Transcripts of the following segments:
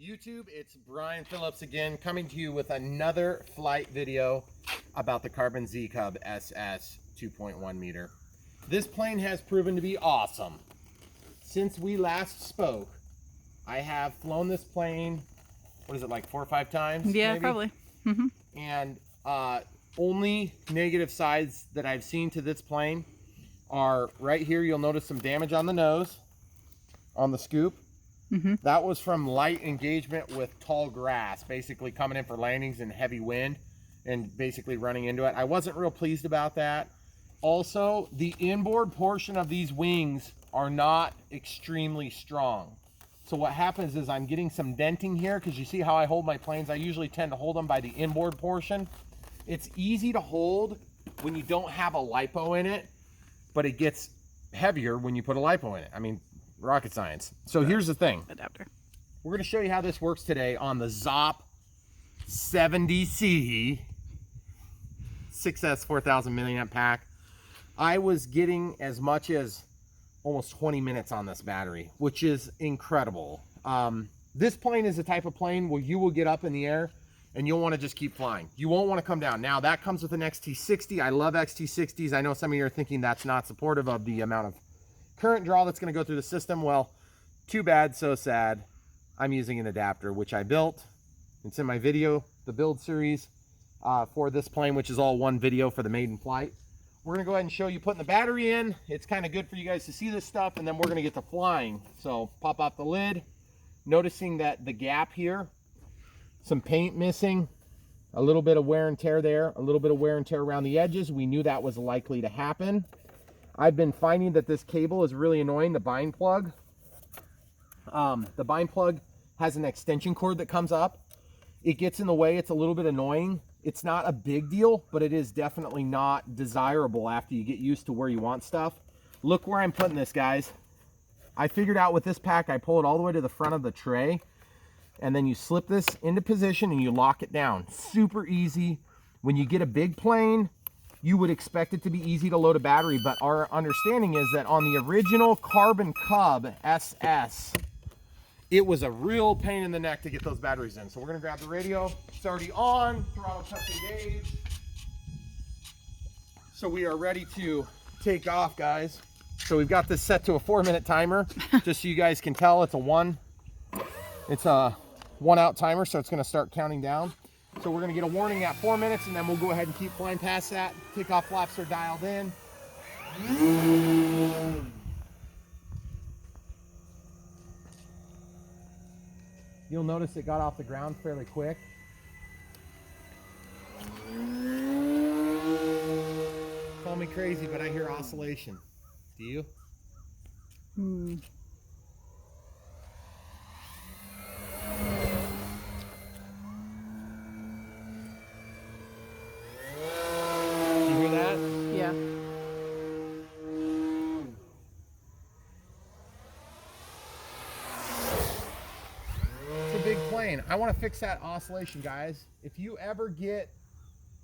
YouTube, it's Brian Phillips again, coming to you with another flight video about the Carbon Z Cub SS 2.1 meter. This plane has proven to be awesome. Since we last spoke, I have flown this plane, what is it, like 4 or 5 times? Yeah, maybe? probably. And only negative sides that I've seen to this plane are right here. You'll notice some damage on the nose, on the scoop. That was from light engagement with tall grass, basically coming in for landings in heavy wind and basically running into it. I wasn't real pleased about that. Also, the inboard portion of these wings are not extremely strong. So what happens is I'm getting some denting here, because you see how I hold my planes. I usually tend to hold them by the inboard portion. It's easy to hold when you don't have a lipo in it, but it gets heavier when you put a lipo in it. I mean, rocket science. So here's the thing. Adapter. We're going to show you how this works today on the ZOP 70C 6S 4000 milliamp pack. I was getting as much as almost 20 minutes on this battery, which is incredible. This plane is the type of plane where you will get up in the air and you'll want to just keep flying. You won't want to come down. Now that comes with an XT60. I love XT60s. I know some of you are thinking that's not supportive of the amount of current draw that's going to go through the system. Well, too bad, so sad. I'm using an adapter, which I built. It's in my video, the build series for this plane, which is all one video for the maiden flight. We're going to go ahead and show you putting the battery in. It's kind of good for you guys to see this stuff, and then we're going to get to flying. So pop off the lid, noticing that the gap here, some paint missing, a little bit of wear and tear there, a little bit of wear and tear around the edges. We knew that was likely to happen. I've been finding that this cable is really annoying, the bind plug. The bind plug has an extension cord that comes up. It gets in the way. It's a little bit annoying. It's not a big deal, but it is definitely not desirable after you get used to where you want stuff. Look where I'm putting this, guys. I figured out with this pack, I pull it all the way to the front of the tray, and then you slip this into position and you lock it down. Super easy. When you get a big plane, you would expect it to be easy to load a battery, but our understanding is that on the original Carbon Cub SS, it was a real pain in the neck to get those batteries in. So we're gonna grab the radio. It's already on, throttle cuff engaged. So we are ready to take off, guys. So we've got this set to a 4-minute timer, just so you guys can tell it's a one out timer, so it's gonna start counting down. So we're gonna get a warning at 4 minutes, and then we'll go ahead and keep flying past that. Takeoff flaps are dialed in. You'll notice it got off the ground fairly quick. Call me crazy, but I hear oscillation. Do you? Yeah. It's a big plane. I want to fix that oscillation, guys. If you ever get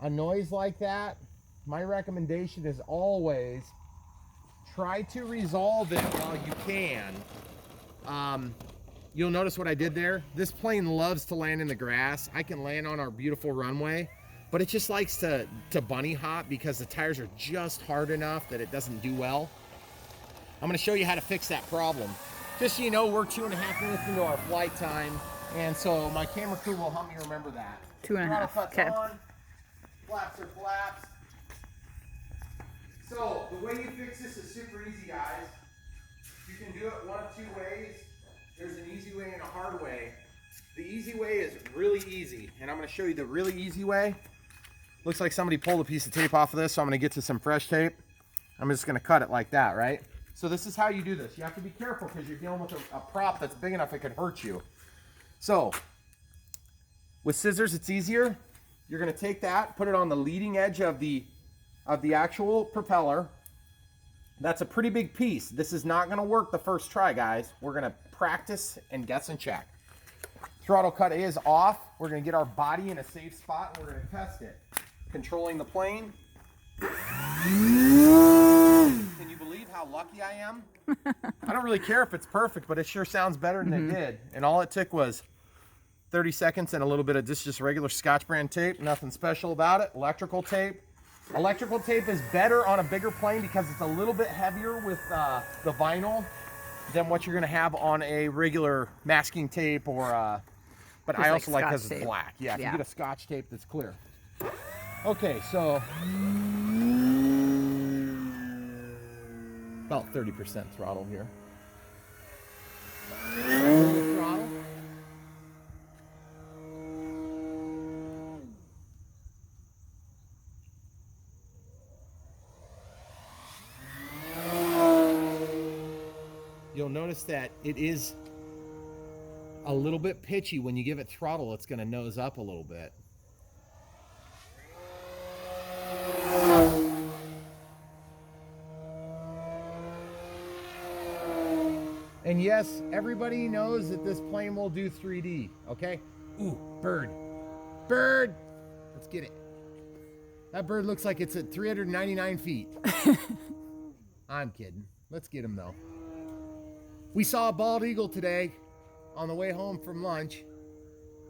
a noise like that, my recommendation is always try to resolve it while you can. You'll notice what I did there. This plane loves to land in the grass. I can land on our beautiful runway, but it just likes to bunny hop because the tires are just hard enough that it doesn't do well. I'm gonna show you how to fix that problem. Just so you know, we're 2.5 minutes into our flight time, and so my camera crew will help me remember that. 2.5, okay. Flaps are flaps. So the way you fix this is super easy, guys. You can do it one of 2 ways. There's an easy way and a hard way. The easy way is really easy, and I'm gonna show you the really easy way. Looks like somebody pulled a piece of tape off of this, so I'm gonna get to some fresh tape. I'm just gonna cut it like that, right? So this is how you do this. You have to be careful because you're dealing with a prop that's big enough it could hurt you. So with scissors, it's easier. You're gonna take that, put it on the leading edge of the actual propeller. That's a pretty big piece. This is not gonna work the first try, guys. We're gonna practice and guess and check. Throttle cut is off. We're gonna get our body in a safe spot and we're gonna test it. Controlling the plane. Can you believe how lucky I am? I don't really care if it's perfect, but it sure sounds better than it did. And all it took was 30 seconds and a little bit of this, just regular Scotch brand tape. Nothing special about it. Electrical tape. Electrical tape is better on a bigger plane because it's a little bit heavier with the vinyl than what you're going to have on a regular masking tape or, but I also like because it's black. Yeah, if you get a Scotch tape that's clear. Okay, so about 30% throttle here. Throttle. You'll notice that it is a little bit pitchy. When you give it throttle, it's going to nose up a little bit. And yes, everybody knows that this plane will do 3D, okay? Ooh, bird. Bird! Let's get it. That bird looks like it's at 399 feet. I'm kidding. Let's get him, though. We saw a bald eagle today on the way home from lunch.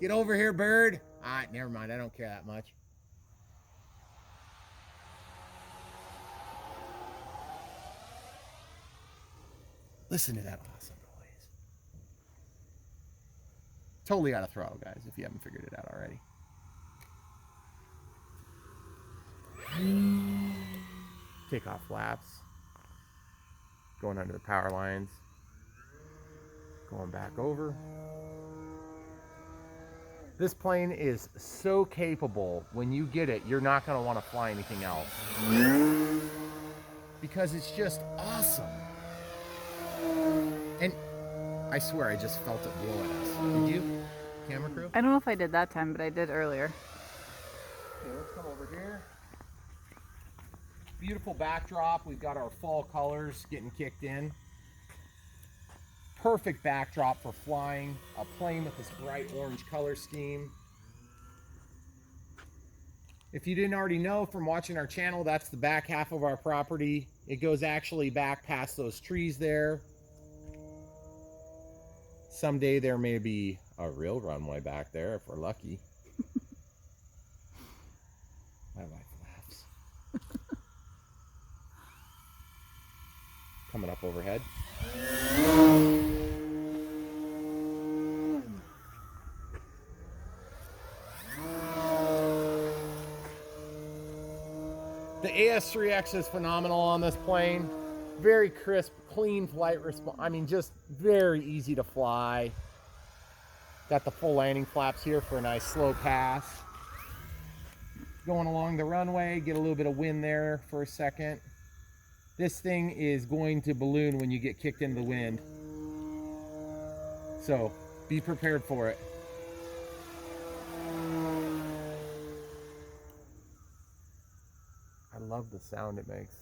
Get over here, bird. All right, never mind. I don't care that much. Listen to that awesome noise. Totally out of throttle, guys, if you haven't figured it out already. Takeoff flaps. Going under the power lines. Going back over. This plane is so capable. When you get it, you're not going to want to fly anything else. Because it's just awesome. And I swear I just felt it blow at us. Did you, camera crew? I don't know if I did that time, but I did earlier. Okay, let's come over here. Beautiful backdrop. We've got our fall colors getting kicked in. Perfect backdrop for flying a plane with this bright orange color scheme. If you didn't already know from watching our channel, that's the back half of our property. It goes actually back past those trees there. Someday there may be a real runway back there if we're lucky. My wife laughs. Coming up overhead. The AS3X is phenomenal on this plane. Very crisp, clean flight response. I mean, just very easy to fly. Got the full landing flaps here for a nice slow pass. Going along the runway, get a little bit of wind there for a second. This thing is going to balloon when you get kicked into the wind. So be prepared for it. I love the sound it makes.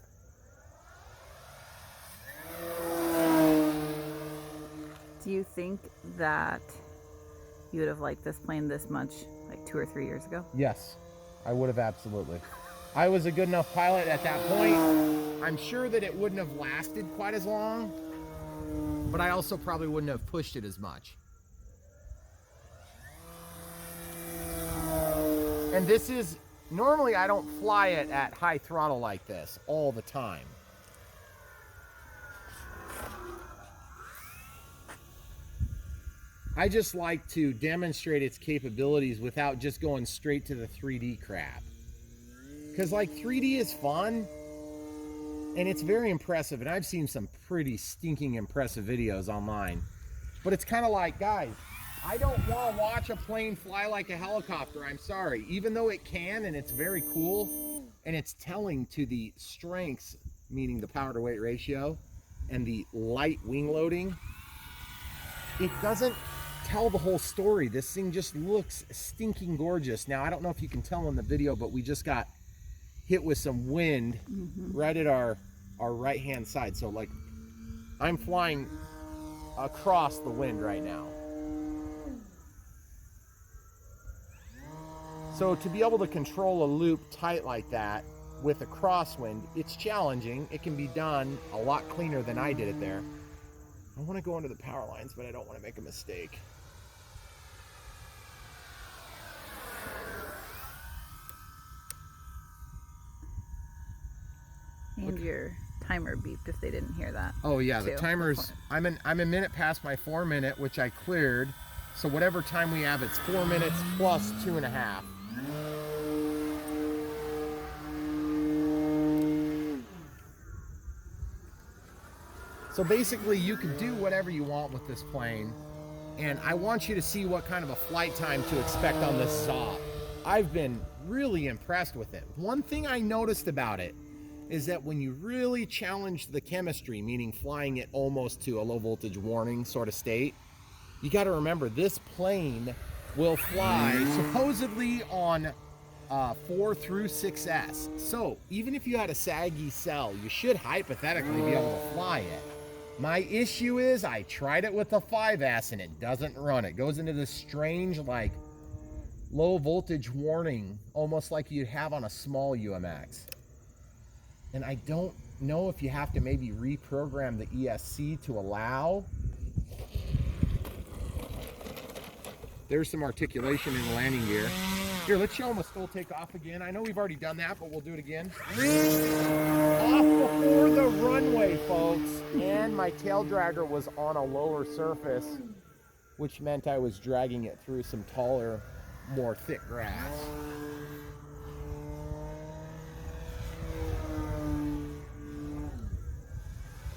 Do you think that you would have liked this plane this much like 2 or 3 years ago? Yes, I would have absolutely. I was a good enough pilot at that point. I'm sure that it wouldn't have lasted quite as long, but I also probably wouldn't have pushed it as much. And this is, normally I don't fly it at high throttle like this all the time. I just like to demonstrate its capabilities without just going straight to the 3D crap. Because like 3D is fun and it's very impressive, and I've seen some pretty stinking impressive videos online. But it's kind of like, guys, I don't want to watch a plane fly like a helicopter, I'm sorry. Even though it can and it's very cool and it's telling to the strengths, meaning the power to weight ratio and the light wing loading, it doesn't tell the whole story. This thing just looks stinking gorgeous. Now, I don't know if you can tell in the video, but we just got hit with some wind right at our right hand side. So like I'm flying across the wind right now. So to be able to control a loop tight like that with a crosswind, it's challenging. It can be done a lot cleaner than I did it there. I want to go under the power lines, but I don't want to make a mistake. your timer beeped if they didn't hear that. Oh yeah, the too. timer's, I'm a minute past my 4 minute, which I cleared. So whatever time we have, it's 4 minutes plus 2.5. So basically you can do whatever you want with this plane. And I want you to see what kind of a flight time to expect on this Zop. I've been really impressed with it. One thing I noticed about it is that when you really challenge the chemistry, meaning flying it almost to a low voltage warning sort of state, you got to remember this plane will fly supposedly on 4 through 6S. So even if you had a saggy cell, you should hypothetically be able to fly it. My issue is I tried it with a 5S and it doesn't run. It goes into this strange like low voltage warning, almost like you'd have on a small UMX. And I don't know if you have to maybe reprogram the ESC to allow. There's some articulation in the landing gear. Here, let's show them a still take off again. I know we've already done that, but we'll do it again. Off before the runway, folks. And my tail dragger was on a lower surface, which meant I was dragging it through some taller, more thick grass.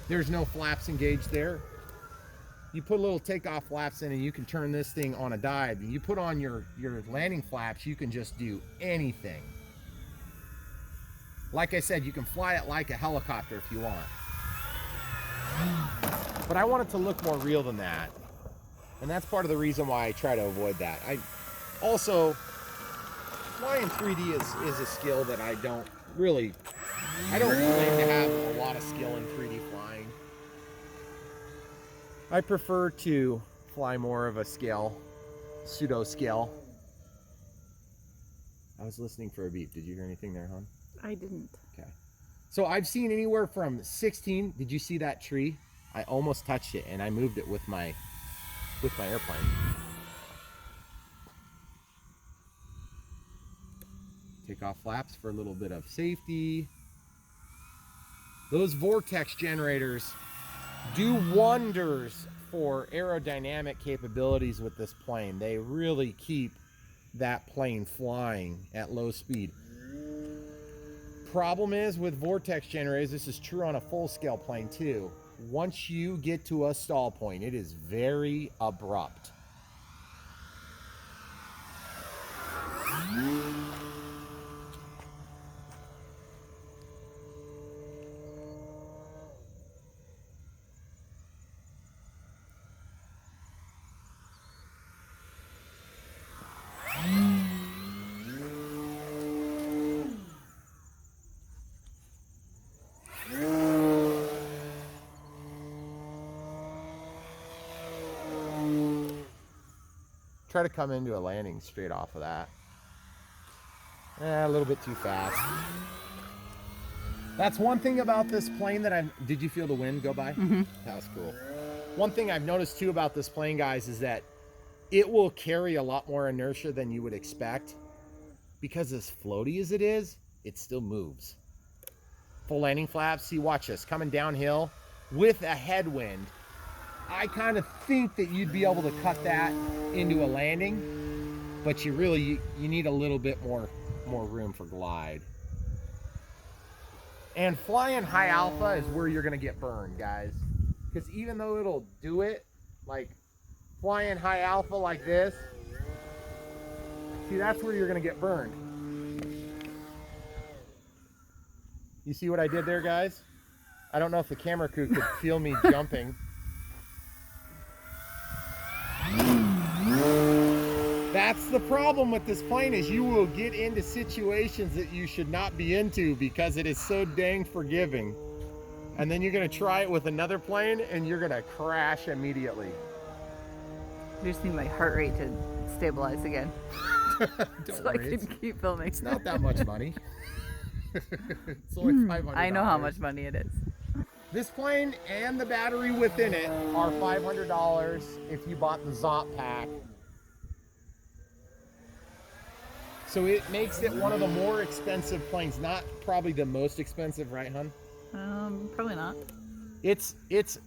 There's no flaps engaged there. You put a little takeoff flaps in and you can turn this thing on a dive. And you put on your landing flaps, you can just do anything. Like I said, you can fly it like a helicopter if you want. But I want it to look more real than that. And that's part of the reason why I try to avoid that. I also, flying 3D is a skill that I don't claim to have a lot of skill in 3D flying. I prefer to fly more of a scale, pseudo scale. I was listening for a beep. Did you hear anything there, hon? I didn't. Okay. So I've seen anywhere from 16. Did you see that tree? I almost touched it and I moved it with my airplane. Take off flaps for a little bit of safety. Those vortex generators do wonders for aerodynamic capabilities with this plane. They really keep that plane flying at low speed. Problem is with vortex generators, this is true on a full scale plane too. Once you get to a stall point, it is very abrupt. Try to come into a landing straight off of that. A little bit too fast. That's one thing about this plane that did you feel the wind go by? Mm-hmm. That was cool. One thing I've noticed too about this plane, guys, is that it will carry a lot more inertia than you would expect. Because as floaty as it is, it still moves. Full landing flaps, see, watch this, coming downhill with a headwind. I kind of think that you'd be able to cut that into a landing, but you need a little bit more room for glide. And flying high alpha is where you're gonna get burned, guys. Because even though it'll do it, like flying high alpha like this, see, that's where you're gonna get burned. You see what I did there, guys? I don't know if the camera crew could feel me jumping. That's the problem with this plane, is you will get into situations that you should not be into because it is so dang forgiving. And then you're gonna try it with another plane and you're gonna crash immediately. I just need my heart rate to stabilize again. Don't so worry, I can keep filming. it's not that much money. It's only $500. I know how much money it is. This plane and the battery within it are $500 if you bought the Zop pack. So it makes it one of the more expensive planes, not probably the most expensive, right, hon? Probably not. It's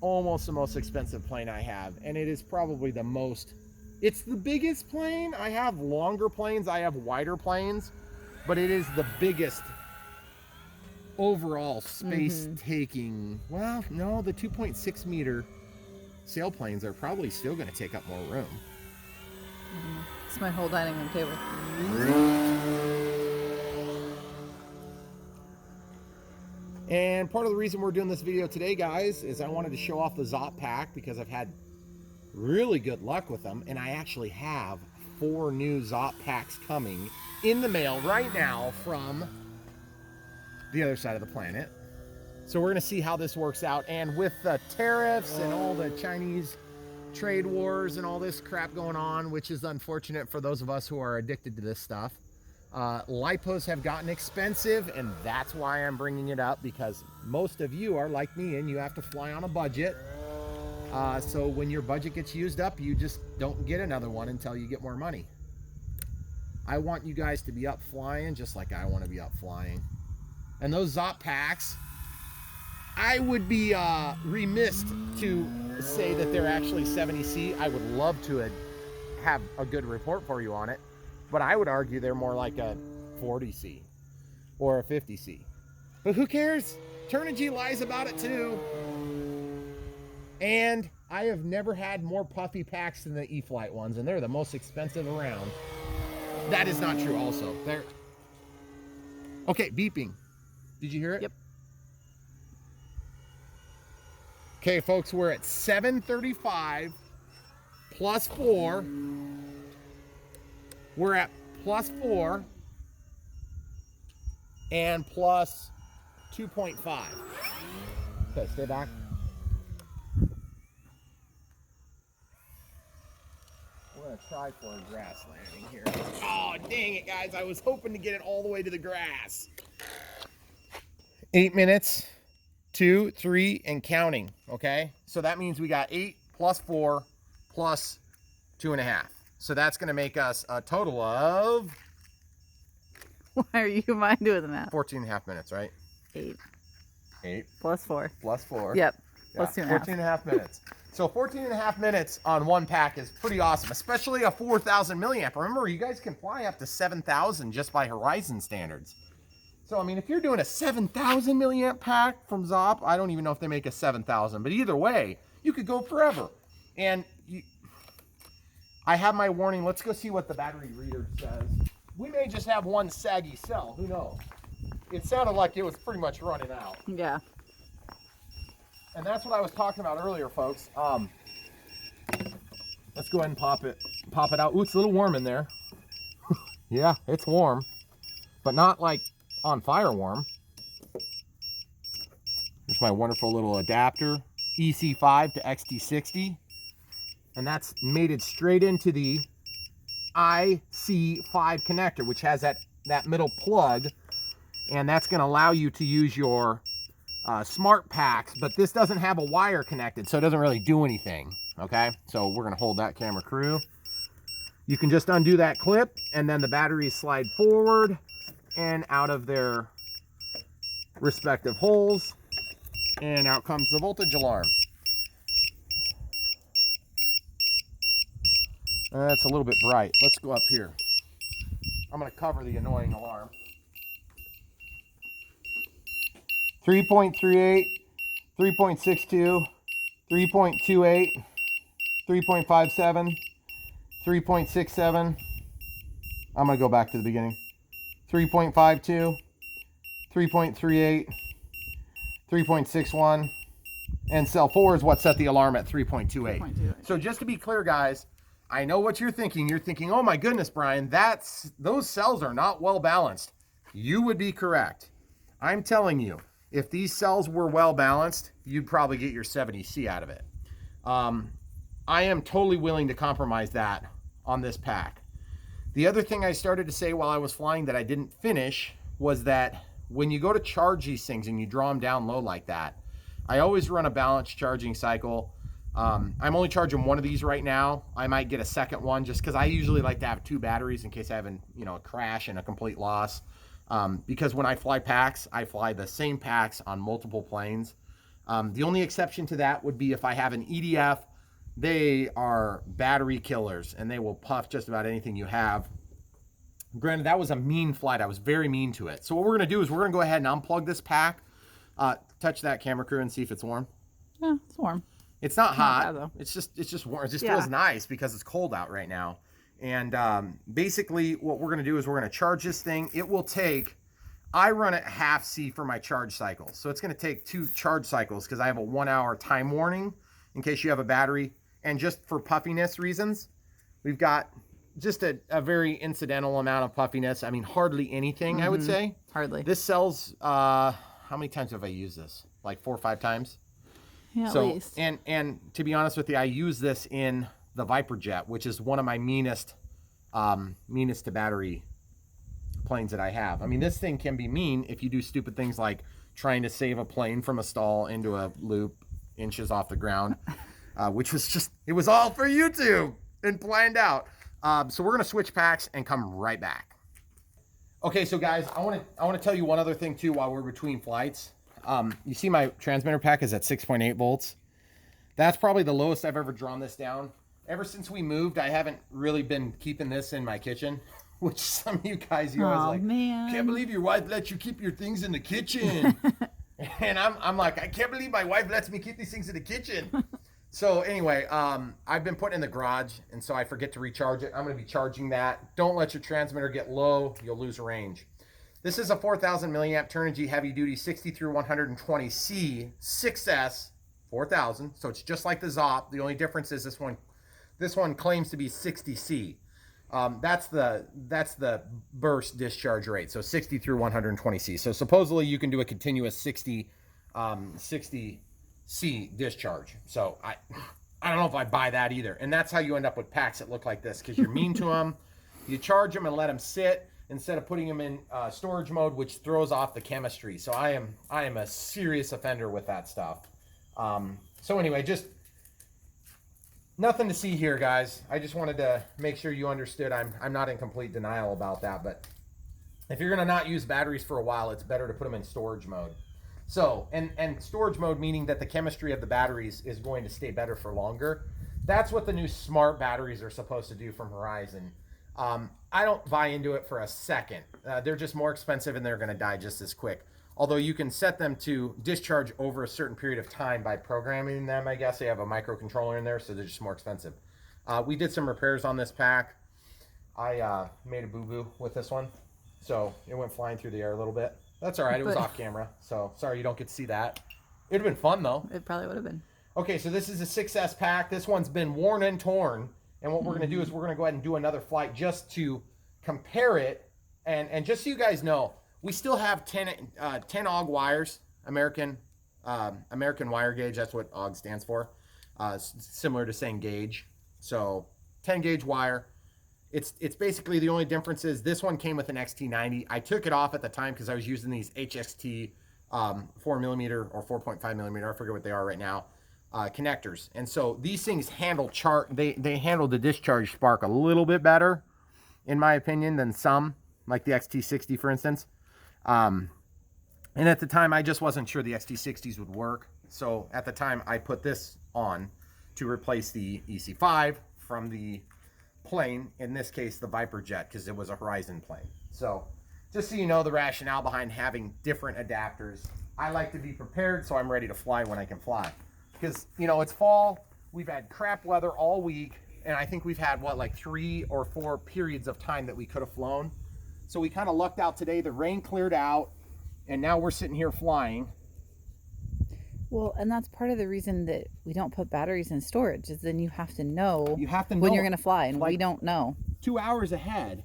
almost the most expensive plane I have, and it is probably the most. It's the biggest plane. I have longer planes, I have wider planes, but it is the biggest overall space taking. Well, no, the 2.6 meter sailplanes are probably still going to take up more room. It's my whole dining room table. And part of the reason we're doing this video today, guys, is I wanted to show off the Zop pack because I've had really good luck with them, and I actually have 4 new Zop packs coming in the mail right now from the other side of the planet. So we're going to see how this works out, and with the tariffs and all the Chinese trade wars and all this crap going on, which is unfortunate for those of us who are addicted to this stuff, lipos have gotten expensive, and that's why I'm bringing it up, because most of you are like me and you have to fly on a budget. So when your budget gets used up, you just don't get another one until you get more money. I want you guys to be up flying just like I want to be up flying. And those Zop packs, I would be remiss to say that they're actually 70C. I would love to have a good report for you on it, but I would argue they're more like a 40C or a 50C. But who cares? Turnigy lies about it too. And I have never had more puffy packs than the E-flite ones, and they're the most expensive around. That is not true also. They're... Okay, beeping. Did you hear it? Yep. Okay, folks, we're at 735 plus 4. We're at plus 4 and plus 2.5. Okay, stay back. We're going to try for a grass landing here. Oh, dang it, guys. I was hoping to get it all the way to the grass. 8 minutes. 2, 3, and counting, okay? So that means we got 8 plus 4 plus 2.5. So that's gonna make us a total of... Why are you mind doing the math? 14.5 minutes, right? 8. 8. Plus 4. Plus 4. Yep. Yeah, Plus 2.5. 14.5 minutes. So 14.5 minutes on one pack is pretty awesome, especially a 4,000 milliamp. Remember, you guys can fly up to 7,000 just by Horizon standards. So, I mean, if you're doing a 7,000 milliamp pack from Zop, I don't even know if they make a 7,000, but either way, you could go forever. And I have my warning. Let's go see what the battery reader says. We may just have one saggy cell. Who knows? It sounded like it was pretty much running out. Yeah. And that's what I was talking about earlier, folks. Let's go ahead and pop it out. Ooh, it's a little warm in there. Yeah, it's warm, but not like on fire warm. There's my wonderful little adapter, EC5 to XT60, and that's mated straight into the IC5 connector, which has that middle plug, and that's going to allow you to use your smart packs, but this doesn't have a wire connected, so it doesn't really do anything. Okay, so we're going to hold that camera crew. You can just undo that clip, and then the batteries slide forward and out of their respective holes, and out comes the voltage alarm. That's a little bit bright. Let's go up here. I'm going to cover the annoying alarm. 3.38, 3.62, 3.28, 3.57, 3.67. I'm going to go back to the beginning. 3.52, 3.38, 3.61, and cell 4 is what set the alarm at 3.28. So just to be clear, guys, I know what you're thinking. You're thinking, oh my goodness, Brian, those cells are not well balanced. You would be correct. I'm telling you, if these cells were well balanced, you'd probably get your 70C out of it. I am totally willing to compromise that on this pack. The other thing I started to say while I was flying that I didn't finish was that when you go to charge these things and you draw them down low like that, I always run a balanced charging cycle. I'm only charging one of these right now. I might get a second one just because I usually like to have 2 batteries in case I have a crash and a complete loss. Because when I fly packs, I fly the same packs on multiple planes. The only exception to that would be if I have an EDF. They are battery killers, and they will puff just about anything you have. Granted, that was a mean flight. I was very mean to it. So what we're going to do is we're going to go ahead and unplug this pack. Touch that, camera crew, and see if it's warm. Yeah, it's warm. It's not hot. Bad, though. It's just warm. It just feels nice because it's cold out right now. And basically what we're going to do is we're going to charge this thing. It will take, I run at half C for my charge cycles. So it's going to take 2 charge cycles because I have a 1-hour time warning in case you have a battery. And just for puffiness reasons, we've got just a very incidental amount of puffiness. I mean, hardly anything, I would say. Hardly. This sells, how many times have I used this? Like 4 or 5 times? Yeah, So, at least. and to be honest with you, I use this in the Viper Jet, which is one of my meanest to battery planes that I have. I mean, this thing can be mean if you do stupid things like trying to save a plane from a stall into a loop inches off the ground. Which was just, it was all for YouTube and planned out. So we're going to switch packs and come right back. Okay, so guys, I want to tell you one other thing too while we're between flights. You see my transmitter pack is at 6.8 volts. That's probably the lowest I've ever drawn this down. Ever since we moved, I haven't really been keeping this in my kitchen, which some of you guys, you always like, man. Can't believe your wife lets you keep your things in the kitchen. And I'm like, I can't believe my wife lets me keep these things in the kitchen. So anyway, I've been putting in the garage, and so I forget to recharge it. I'm going to be charging that. Don't let your transmitter get low. You'll lose range. This is a 4,000 milliamp Turnigy heavy duty 60 through 120C 6S 4,000. So it's just like the ZOP. The only difference is this one claims to be 60C. That's the burst discharge rate. So 60 through 120C. So supposedly you can do a continuous 60 C discharge. So I don't know if I buy that either. And that's how you end up with packs that look like this, because you're mean to them. You charge them and let them sit instead of putting them in storage mode, which throws off the chemistry. So I am a serious offender with that stuff. So anyway, just nothing to see here, guys. I just wanted to make sure you understood. I'm not in complete denial about that, but if you're gonna not use batteries for a while, it's better to put them in storage mode. So, and storage mode meaning that the chemistry of the batteries is going to stay better for longer. That's what the new smart batteries are supposed to do from Horizon. I don't buy into it for a second. They're just more expensive and they're going to die just as quick. Although you can set them to discharge over a certain period of time by programming them, I guess. They have a microcontroller in there, so they're just more expensive. We did some repairs on this pack. I made a boo-boo with this one, so it went flying through the air a little bit. That's all right. It was off camera, so sorry you don't get to see that. It would have been fun, though. It probably would have been. Okay, so this is a 6S pack. This one's been worn and torn. And what we're going to do is we're going to go ahead and do another flight just to compare it. And just so you guys know, we still have 10 AUG wires, American wire gauge. That's what AUG stands for. Similar to saying gauge. So 10 gauge wire. It's basically the only difference is this one came with an XT90. I took it off at the time because I was using these HXT 4mm or 4.5mm, I forget what they are right now, connectors. And so these things handle they handle the discharge spark a little bit better, in my opinion, than some, like the XT60 for instance. And at the time I just wasn't sure the XT60s would work. So at the time I put this on to replace the EC5 from the plane, in this case the Viper Jet, because it was a Horizon plane. So just so you know the rationale behind having different adapters. I like to be prepared so I'm ready to fly when I can fly, because you know it's fall, we've had crap weather all week, and I think we've had what, like 3 or 4 periods of time that we could have flown. So we kind of lucked out today. The rain cleared out and now we're sitting here flying. Well, and that's part of the reason that we don't put batteries in storage, is then you have to know when you're going to fly, and we don't know. 2 hours ahead.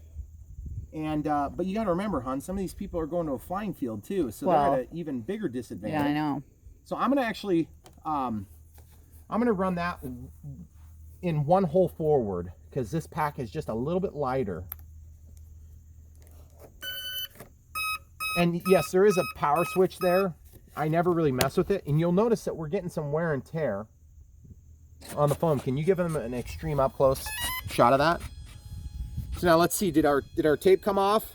And but you got to remember, hon, some of these people are going to a flying field too, so they're at an even bigger disadvantage. Yeah, I know. So I'm going to actually, I'm going to run that in one hole forward, because this pack is just a little bit lighter. And yes, there is a power switch there. I never really mess with it, and you'll notice that we're getting some wear and tear on the foam. Can you give them an extreme up close shot of that? So now let's see, did our tape come off?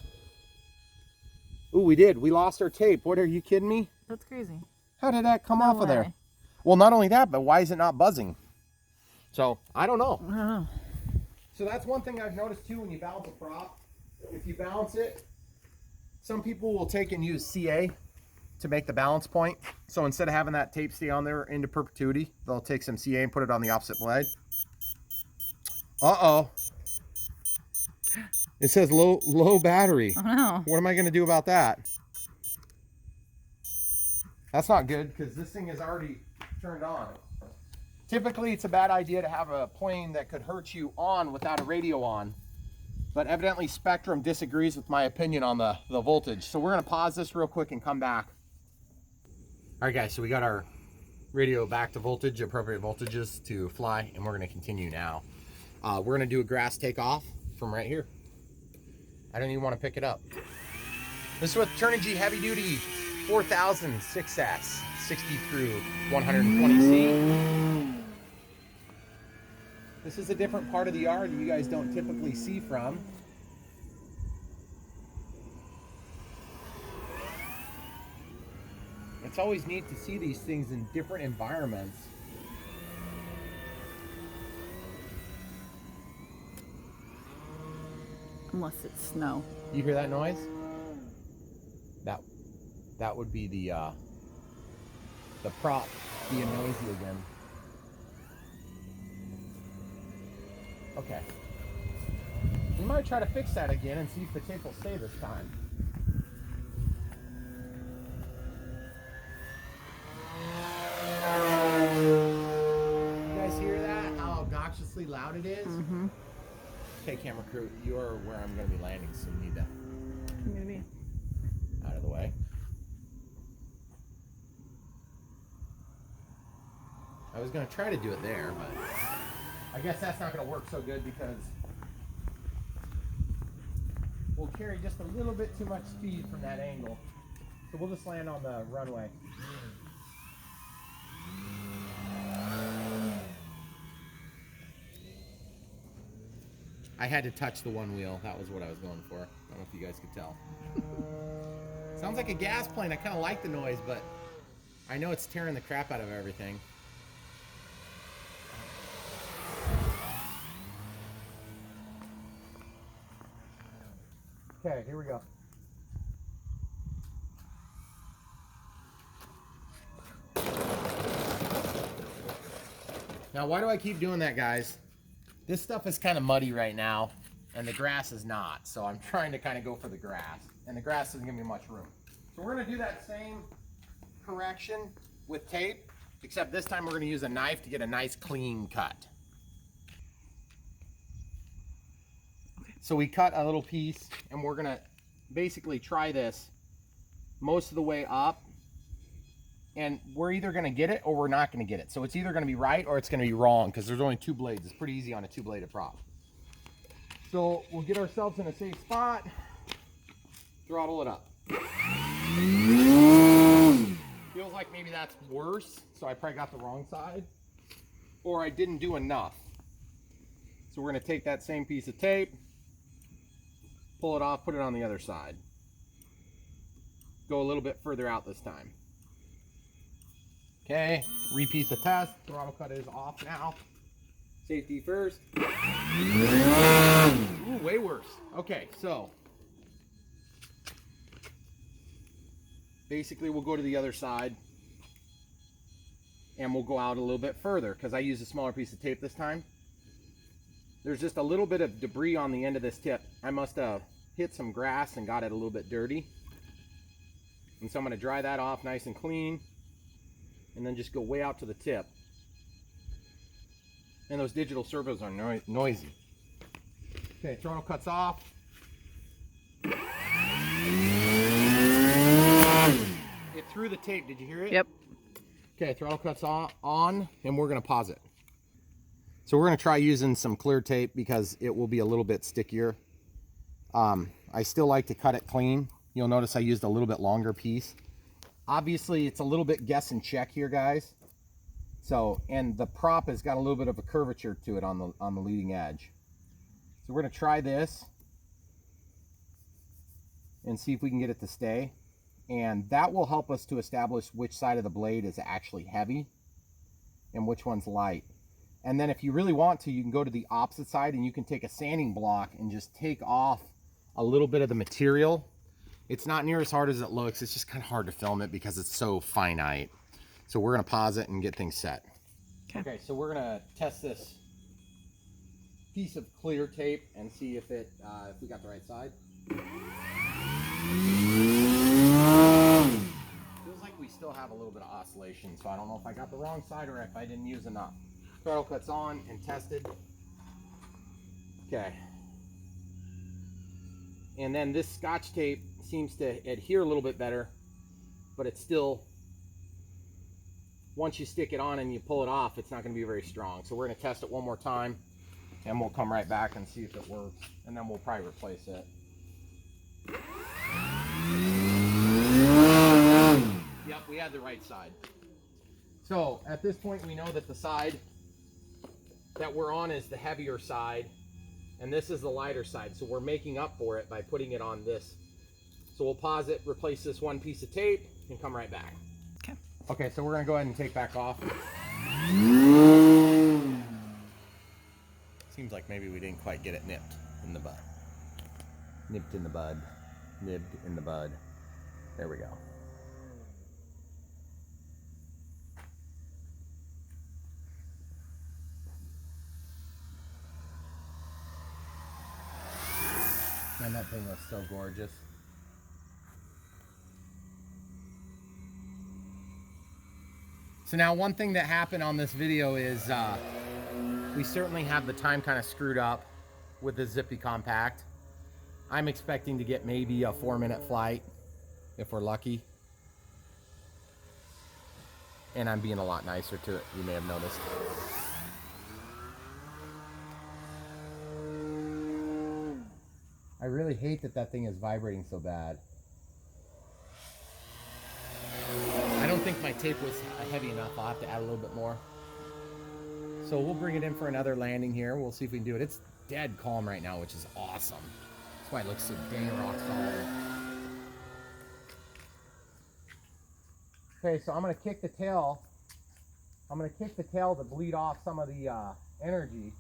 Ooh, we did. We lost our tape. What, are you kidding me? That's crazy. How did that come off of there? way. Well, not only that, but why is it not buzzing? So, I don't know. I don't know. So that's one thing I've noticed too when you balance a prop. If you balance it, some people will take and use CA to make the balance point. So instead of having that tape stay on there into perpetuity, they'll take some CA and put it on the opposite blade. Uh-oh. It says low battery. Oh no. What am I going to do about that? That's not good because this thing is already turned on. Typically, it's a bad idea to have a plane that could hurt you on without a radio on. But evidently Spectrum disagrees with my opinion on the voltage. So we're going to pause this real quick and come back. All right, guys, so we got our radio back to voltage, appropriate voltages to fly, and we're going to continue now. We're going to do a grass takeoff from right here. I don't even want to pick it up. This is with Turnigy Heavy Duty 4000 6S, 60 through 120C. This is a different part of the yard that you guys don't typically see from. It's always neat to see these things in different environments. Unless it's snow. You hear that noise? That would be the prop being noisy again. Okay. We might try to fix that again and see if the tape will stay this time. You guys hear that? How obnoxiously loud it is? Mm-hmm. Okay, camera crew, you're where I'm going to be landing, so you need to Maybe. out of the way. I was going to try to do it there, but I guess that's not going to work so good because we'll carry just a little bit too much speed from that angle. So we'll just land on the runway. I had to touch the one wheel. That was what I was going for. I don't know if you guys could tell. Sounds like a gas plane. I kind of like the noise, but I know it's tearing the crap out of everything. Okay, here we go. Now, why do I keep doing that, guys? This stuff is kind of muddy right now, and the grass is not. So I'm trying to kind of go for the grass, and the grass doesn't give me much room. So we're going to do that same correction with tape, except this time we're going to use a knife to get a nice clean cut. So we cut a little piece, and we're going to basically try this most of the way up, and we're either going to get it or we're not going to get it. So it's either going to be right or it's going to be wrong because there's only two blades. It's pretty easy on a two-bladed prop. So we'll get ourselves in a safe spot, throttle it up. Feels like maybe that's worse, so I probably got the wrong side, or I didn't do enough. So we're going to take that same piece of tape, pull it off, put it on the other side. Go a little bit further out this time. Okay, repeat the test. Throttle cut is off now. Safety first. Ooh, way worse. Okay, so basically we'll go to the other side and we'll go out a little bit further because I used a smaller piece of tape this time. There's just a little bit of debris on the end of this tip. I must have hit some grass and got it a little bit dirty. And so I'm going to dry that off nice and clean and then just go way out to the tip. And those digital servos are noisy. Okay, throttle cuts off. It threw the tape, did you hear it? Yep. Okay, throttle cuts on, and we're going to pause it. So we're going to try using some clear tape because it will be a little bit stickier. I still like to cut it clean. You'll notice I used a little bit longer piece. Obviously, it's a little bit guess and check here, guys. So, and the prop has got a little bit of a curvature to it on the leading edge. So we're going to try this. and see if we can get it to stay. And that will help us to establish which side of the blade is actually heavy and which one's light. And then if you really want to, you can go to the opposite side and you can take a sanding block and just take off a little bit of the material. It's not near as hard as it looks. It's just kind of hard to film it because it's so finite. So we're gonna pause it and get things set. Okay, so we're gonna test this piece of clear tape and see if we got the right side. Feels like we still have a little bit of oscillation, so I don't know if I got the wrong side or if I didn't use enough. Throttle cuts on and tested. Okay. And then this Scotch tape seems to adhere a little bit better, but it's still, once you stick it on and you pull it off, it's not going to be very strong. So we're going to test it one more time and we'll come right back and see if it works, and then we'll probably replace it. Yep, we had the right side. So at this point we know that the side that we're on is the heavier side and this is the lighter side, so we're making up for it by putting it on this. So we'll pause it, replace this one piece of tape, and come right back. Okay, so we're gonna go ahead and take back off. Seems like maybe we didn't quite get it nipped in the bud. Nipped in the bud. Nibbed in the bud. There we go. Man, that thing looks so gorgeous. So now one thing that happened on this video is we certainly have the time kind of screwed up with the Zippy Compact. I'm expecting to get maybe a 4-minute flight if we're lucky. And I'm being a lot nicer to it, you may have noticed. I really hate that that thing is vibrating so bad. I don't think my tape was heavy enough. I'll have to add a little bit more. So we'll bring it in for another landing here. We'll see if we can do it. It's dead calm right now, which is awesome. That's why it looks so dang rock solid. Okay, so I'm gonna kick the tail. I'm gonna kick the tail to bleed off some of the energy.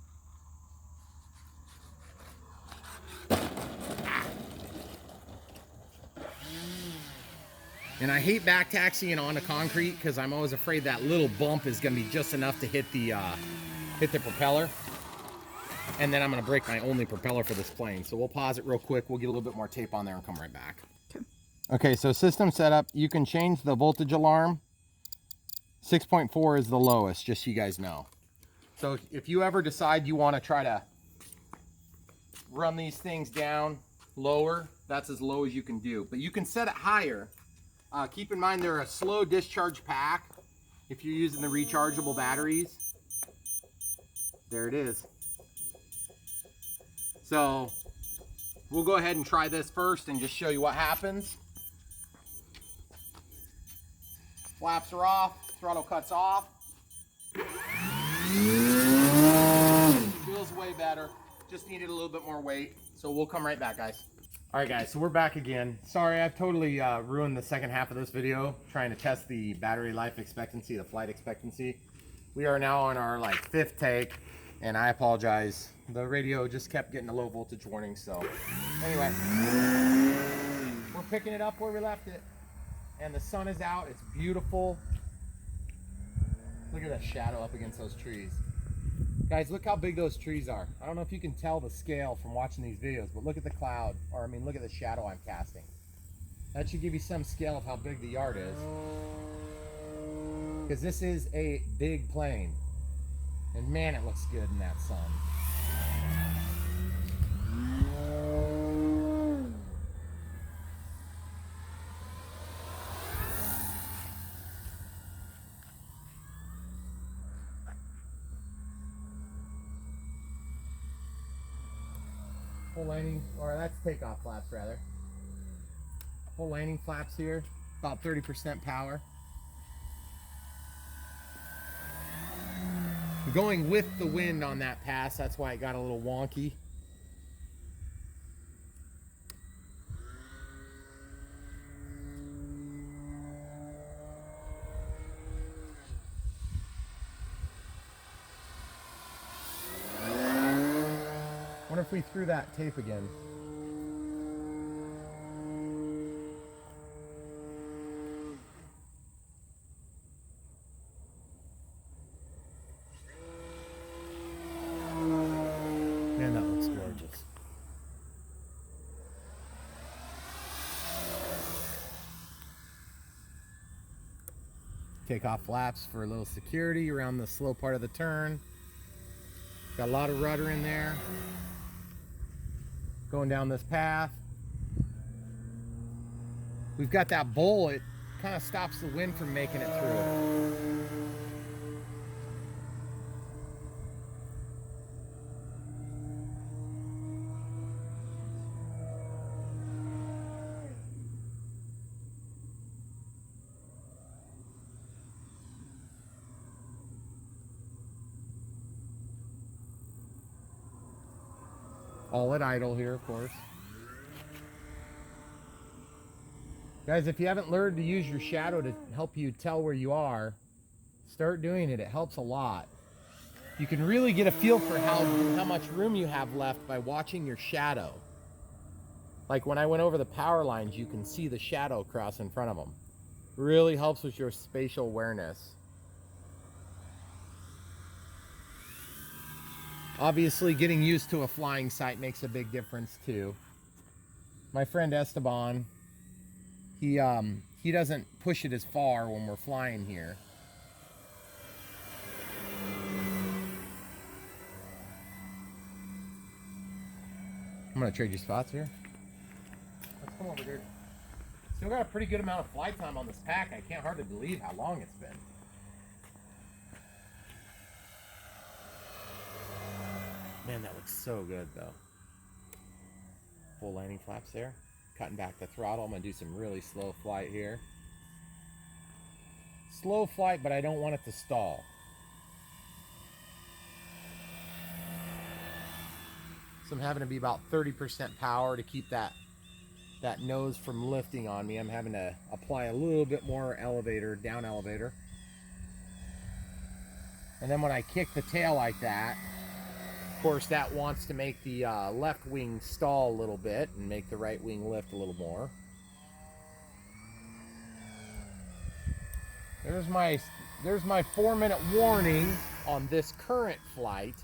And I hate back taxiing onto concrete because I'm always afraid that little bump is going to be just enough to hit the propeller. And then I'm going to break my only propeller for this plane. So we'll pause it real quick. We'll get a little bit more tape on there and come right back. Okay, so system setup. You can change the voltage alarm. 6.4 is the lowest, just so you guys know. So if you ever decide you want to try to run these things down lower, that's as low as you can do. But you can set it higher. Keep in mind they're a slow discharge pack if you're using the rechargeable batteries. There it is. So we'll go ahead and try this first and just show you what happens. Flaps are off, throttle cuts off. Feels way better. Just needed a little bit more weight. So we'll come right back, guys. All right, guys, so we're back again. Sorry, I've totally ruined the second half of this video trying to test the battery life expectancy, the flight expectancy. We are now on our 5th take, and I apologize. The radio just kept getting a low voltage warning, so anyway. We're picking it up where we left it, and the sun is out. It's beautiful. Look at that shadow up against those trees. Guys, look how big those trees are. I don't know if you can tell the scale from watching these videos, but look at the cloud, or I mean, look at the shadow I'm casting. That should give you some scale of how big the yard is. Because this is a big plane. And man, it looks good in that sun. Full landing, or that's takeoff flaps rather. Full landing flaps here, about 30% power. Going with the wind on that pass, that's why it got a little wonky. we threw that tape again? Man, that looks gorgeous. Take off flaps for a little security around the slow part of the turn. Got a lot of rudder in there. Going down this path. We've got that bowl, it kind of stops the wind from making it through. All at idle here, of course. Guys, if you haven't learned to use your shadow to help you tell where you are, start doing it. It helps a lot. You can really get a feel for how much room you have left by watching your shadow. Like when I went over the power lines, you can see the shadow cross in front of them. Really helps with your spatial awareness. Obviously, getting used to a flying sight makes a big difference too. My friend Esteban, he doesn't push it as far when we're flying here. I'm gonna trade you spots here. Let's come over here. Still got a pretty good amount of flight time on this pack. I can't hardly believe how long it's been. Man, that looks so good though. Full landing flaps there. Cutting back the throttle. I'm gonna do some really slow flight here. Slow flight, but I don't want it to stall. So I'm having to be about 30% power to keep that nose from lifting on me. I'm having to apply a little bit more elevator, down elevator. And then when I kick the tail like that, of course that wants to make the left wing stall a little bit and make the right wing lift a little more. There's my 4-minute warning on this current flight,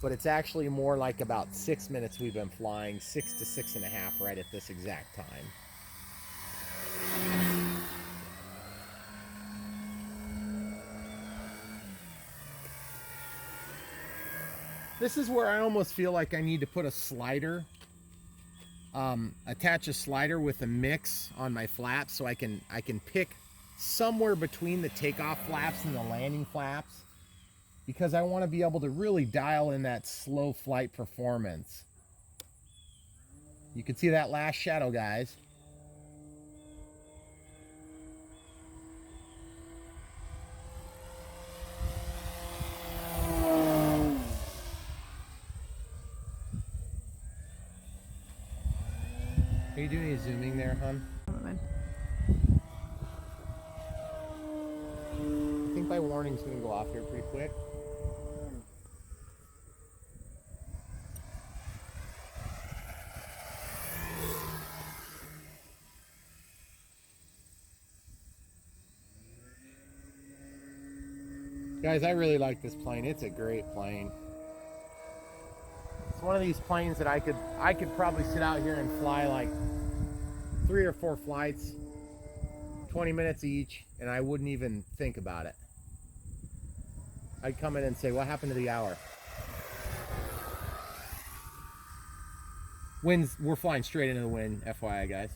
but it's actually more like about 6 minutes we've been flying, 6 to 6.5 right at this exact time. This is where I almost feel like I need to put a slider, attach a slider with a mix on my flaps so I can pick somewhere between the takeoff flaps and the landing flaps, because I want to be able to really dial in that slow flight performance. You can see that last shadow, guys. Are you doing any zooming there, hon? I think my warning's gonna go off here pretty quick. Guys, I really like this plane. It's a great plane. It's one of these planes that I could probably sit out here and fly like 3 or 4 flights, 20 minutes each, and I wouldn't even think about it. I'd come in and say, what happened to the hour? Winds, we're flying straight into the wind, FYI, guys.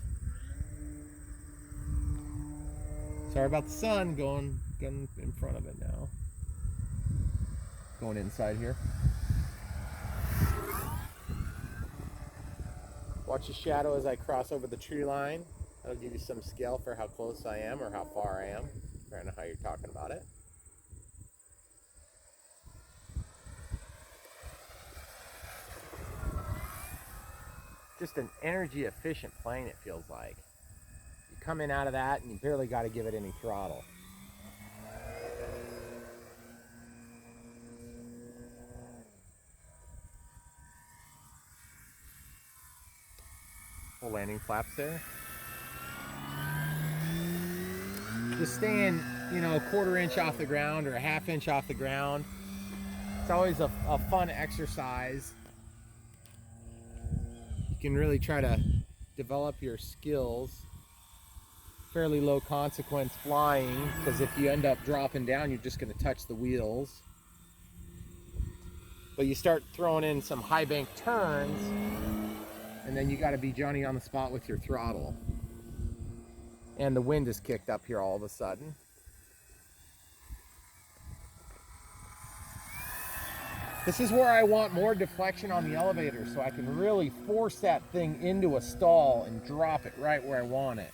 Sorry about the sun going in front of it now. Going inside here. Watch the shadow as I cross over the tree line. That'll give you some scale for how close I am or how far I am, depending on how you're talking about it. Just an energy efficient plane, it feels like. You come in out of that and you barely got to give it any throttle. Full landing flaps there. Just staying, you know, a 1/4 inch off the ground or a 1/2 inch off the ground. It's always a fun exercise. You can really try to develop your skills. Fairly low consequence flying, because if you end up dropping down, you're just going to touch the wheels. But you start throwing in some high bank turns, and then you got to be Johnny on the spot with your throttle. And the wind is kicked up here all of a sudden. This is where I want more deflection on the elevator, so I can really force that thing into a stall and drop it right where I want it.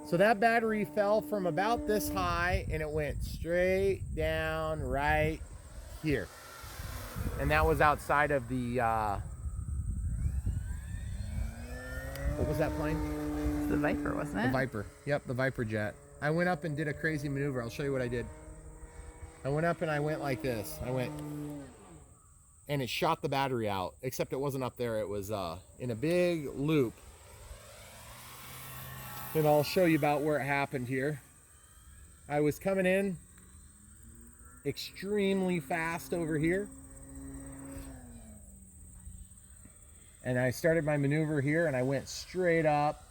So that battery fell from about this high and it went straight down right here. And that was outside of the, what was that plane? The Viper, wasn't it? The Viper. Yep, the Viper jet. I went up and did a crazy maneuver. I'll show you what I did. I went up and I went like this. I went, and it shot the battery out, except it wasn't up there. It was in a big loop. And I'll show you about where it happened here. I was coming in extremely fast over here. And I started my maneuver here and I went straight up.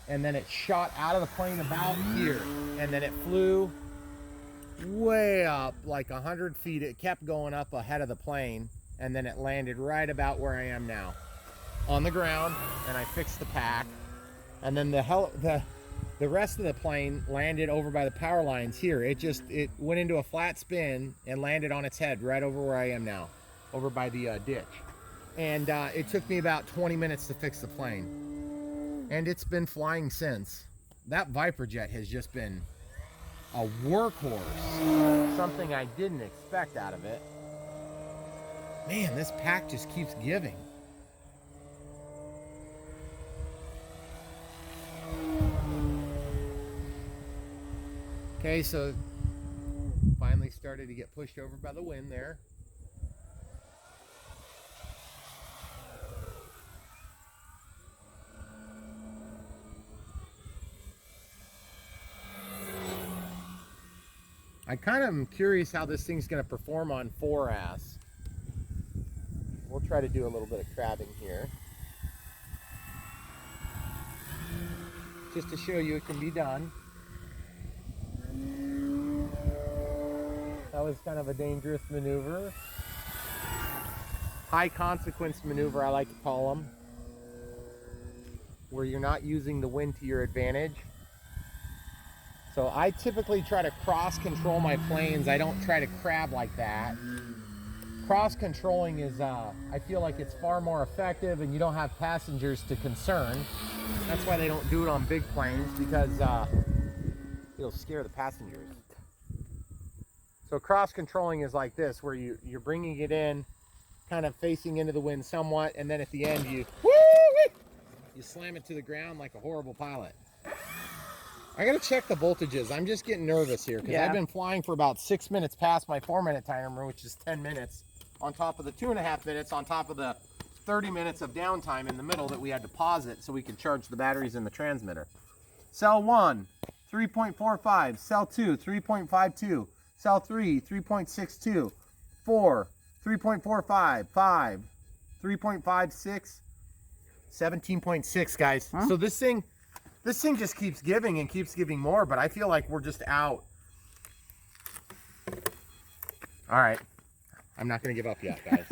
And then it shot out of the plane about here. And then it flew way up, like 100 feet. It kept going up ahead of the plane. And then it landed right about where I am now, on the ground. And I fixed the pack. And then the rest of the plane landed over by the power lines here. It went into a flat spin and landed on its head right over where I am now, over by the ditch. And it took me about 20 minutes to fix the plane. And it's been flying since. That Viper jet has just been a workhorse. Something I didn't expect out of it. Man, this pack just keeps giving. Okay, so finally started to get pushed over by the wind there. I kind of am curious how this thing's going to perform on 4S. We'll try to do a little bit of crabbing here, just to show you it can be done. That was kind of a dangerous maneuver. High consequence maneuver, I like to call them, where you're not using the wind to your advantage. So I typically try to cross control my planes. I don't try to crab like that. Cross controlling is, I feel like it's far more effective and you don't have passengers to concern. That's why they don't do it on big planes, because it'll scare the passengers. So cross controlling is like this, where you're bringing it in, kind of facing into the wind somewhat, and then at the end you slam it to the ground like a horrible pilot. I gotta check the voltages. I'm just getting nervous here because I've been flying for about 6 minutes past my 4-minute timer, which is 10 minutes, on top of the 2.5 minutes, on top of the 30 minutes of downtime in the middle that we had to pause it so we could charge the batteries in the transmitter. Cell 1, 3.45. Cell 2, 3.52. Cell 3, 3.62. 4, 3.45. 5, 3.56. 17.6, guys. Huh? So this thing just keeps giving and keeps giving more, but I feel like we're just out. All right. I'm not going to give up yet, guys.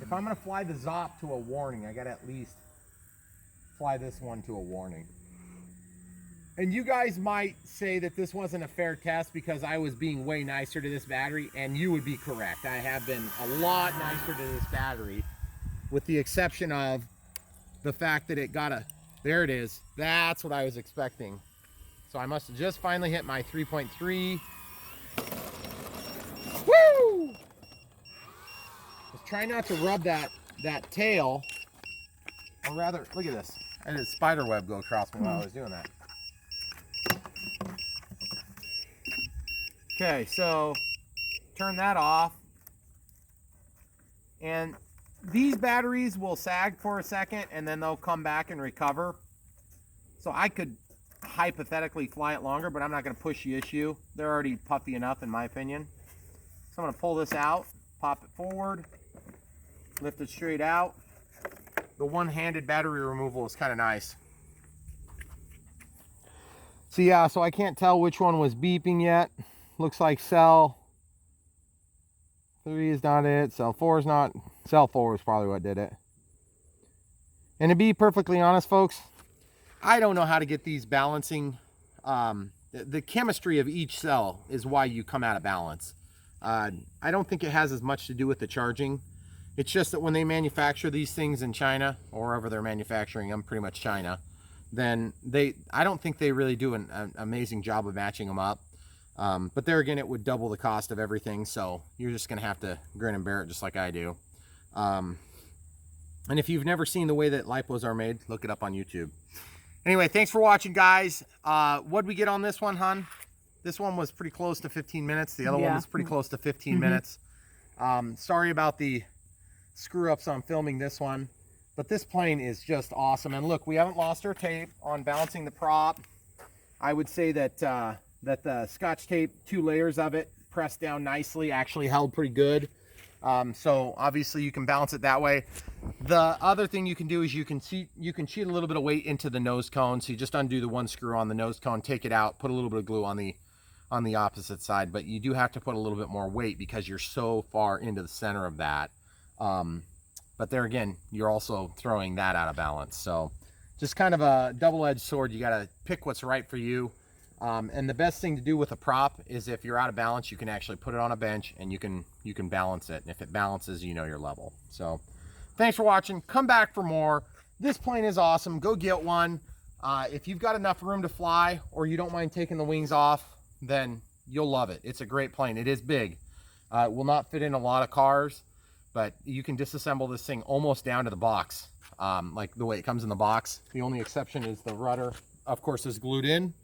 If I'm going to fly the ZOP to a warning, I got to at least fly this one to a warning. And you guys might say that this wasn't a fair test because I was being way nicer to this battery, and you would be correct. I have been a lot nicer to this battery, with the exception of the fact that it got a, there it is. That's what I was expecting. So I must have just finally hit my 3.3. Woo! Just try not to rub that tail, or rather, look at this. I had a spider web go across me while I was doing that. Okay, so turn that off. And these batteries will sag for a second and then they'll come back and recover. So I could hypothetically fly it longer, but I'm not going to push the issue. They're already puffy enough in my opinion. So I'm going to pull this out, pop it forward, lift it straight out. The one-handed battery removal is kind of nice. So yeah, so I can't tell which one was beeping yet. Looks like cell 3 is not it, cell 4 is not. Cell 4 was probably what did it. And to be perfectly honest, folks, I don't know how to get these balancing. The chemistry of each cell is why you come out of balance. I don't think it has as much to do with the charging. It's just that when they manufacture these things in China, or wherever they're manufacturing them, pretty much China, then I don't think they really do an amazing job of matching them up. But there again, it would double the cost of everything, so you're just going to have to grin and bear it just like I do. And if you've never seen the way that lipos are made, look it up on YouTube. Anyway, thanks for watching, guys. What'd we get on this one, hon? This one was pretty close to 15 minutes. The other one was pretty close to 15 minutes. Sorry about the screw-ups on filming this one, but this plane is just awesome. And look, we haven't lost our tape on balancing the prop. I would say that that the Scotch tape, 2 layers of it pressed down nicely, actually held pretty good. So obviously you can balance it that way. The other thing you can do is you can cheat a little bit of weight into the nose cone. So you just undo the one screw on the nose cone, take it out, put a little bit of glue on the opposite side, but you do have to put a little bit more weight because you're so far into the center of that. But there again, you're also throwing that out of balance. So just kind of a double-edged sword. You got to pick what's right for you. And the best thing to do with a prop is if you're out of balance, you can actually put it on a bench and you can balance it. And if it balances, you know your level. So thanks for watching. Come back for more. This plane is awesome. Go get one. If you've got enough room to fly or you don't mind taking the wings off, then you'll love it. It's a great plane. It is big. It will not fit in a lot of cars, but you can disassemble this thing almost down to the box, like the way it comes in the box. The only exception is the rudder, of course, is glued in,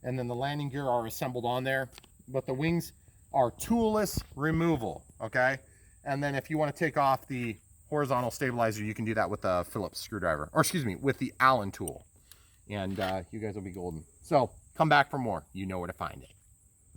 and then the landing gear are assembled on there, but the wings are toolless removal, okay? And then if you want to take off the horizontal stabilizer, you can do that with a Phillips screwdriver, or excuse me, with the Allen tool, and you guys will be golden. So come back for more. You know where to find it.